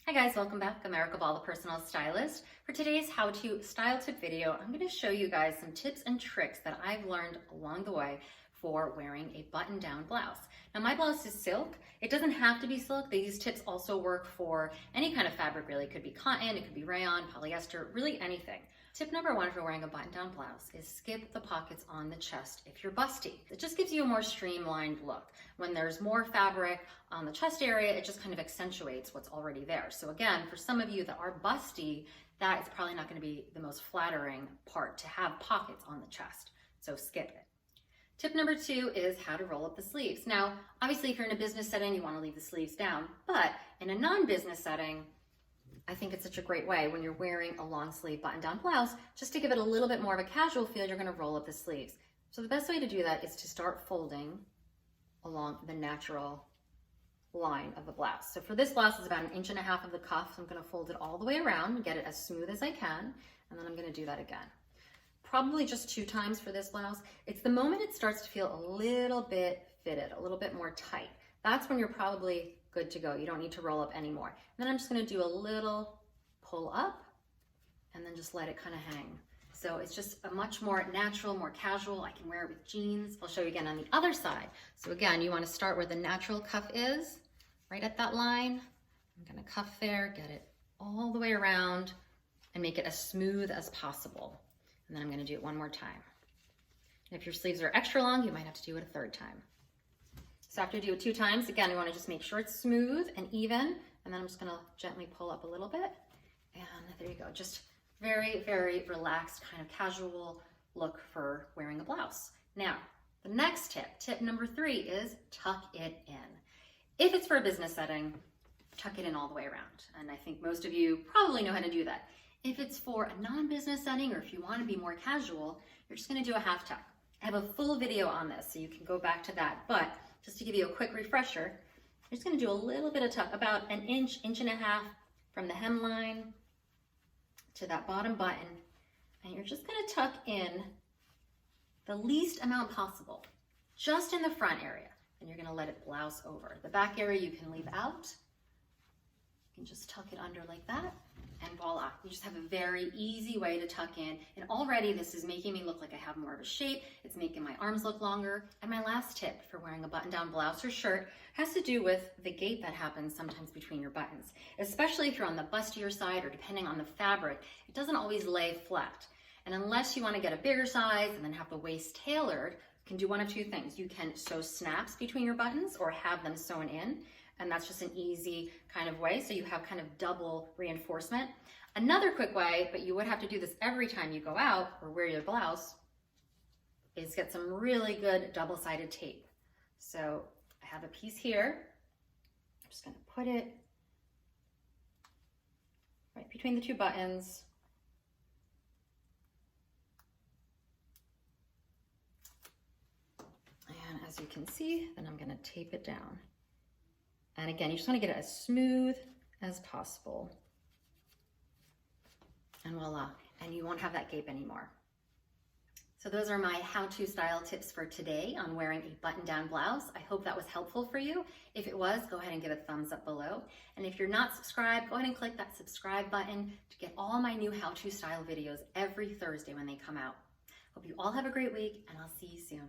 Hi guys, welcome back. I'm Erica Ball, the personal stylist. For today's how-to style tip video, I'm going to show you guys some tips and tricks that I've learned along the way for wearing a button-down blouse. Now my blouse is silk. It doesn't have to be silk. These tips also work for any kind of fabric really. It could be cotton, it could be rayon, polyester, really anything. Tip number one for wearing a button-down blouse is skip the pockets on the chest if you're busty. It just gives you a more streamlined look. When there's more fabric on the chest area, it just kind of accentuates what's already there. So again, for some of you that are busty, that is probably not going to be the most flattering part to have pockets on the chest. So skip it. Tip number two is how to roll up the sleeves. Now, obviously if you're in a business setting, you want to leave the sleeves down, but in a non-business setting, I think it's such a great way when you're wearing a long sleeve button down blouse, just to give it a little bit more of a casual feel, you're going to roll up the sleeves. So the best way to do that is to start folding along the natural line of the blouse. So for this blouse, it's about 1.5 inches of the cuff. So I'm going to fold it all the way around and get it as smooth as I can. And then I'm going to do that again. Probably just 2 times for this blouse. It's the moment it starts to feel a little bit fitted, a little bit more tight. That's when you're probably good to go. You don't need to roll up anymore. And then I'm just going to do a little pull up and then just let it kind of hang. So it's just a much more natural, more casual. I can wear it with jeans. I'll show you again on the other side. So again, you want to start where the natural cuff is, right at that line. I'm going to cuff there, get it all the way around and make it as smooth as possible. And then I'm going to do it one more time. And if your sleeves are extra long, you might have to do it a 3rd time. So after you do it 2 times, again, you want to just make sure it's smooth and even. And then I'm just going to gently pull up a little bit. And there you go. Just very, very relaxed, kind of casual look for wearing a blouse. Now, the next tip number 3 is tuck it in. If it's for a business setting, tuck it in all the way around. And I think most of you probably know how to do that. If it's for a non-business setting or if you want to be more casual, you're just going to do a half tuck. I have a full video on this, so you can go back to that. But just to give you a quick refresher, you're just going to do a little bit of tuck, about 1 inch, 1.5 inches from the hemline to that bottom button. And you're just going to tuck in the least amount possible, just in the front area. And you're going to let it blouse over. The back area you can leave out. You can just tuck it under like that. And voila, you just have a very easy way to tuck in. And already this is making me look like I have more of a shape. It's making my arms look longer. And my last tip for wearing a button-down blouse or shirt has to do with the gap that happens sometimes between your buttons. Especially if you're on the bustier side or depending on the fabric, it doesn't always lay flat. And unless you want to get a bigger size and then have the waist tailored, you can do one of 2 things. You can sew snaps between your buttons or have them sewn in. And that's just an easy kind of way. So you have kind of double reinforcement. Another quick way, but you would have to do this every time you go out or wear your blouse, is get some really good double-sided tape. So I have a piece here. I'm just going to put it right between the 2 buttons. And as you can see, then I'm going to tape it down. And again, you just want to get it as smooth as possible. And voila, and you won't have that gape anymore. So those are my how-to style tips for today on wearing a button-down blouse. I hope that was helpful for you. If it was, go ahead and give a thumbs up below. And if you're not subscribed, go ahead and click that subscribe button to get all my new how-to style videos every Thursday when they come out. Hope you all have a great week, and I'll see you soon.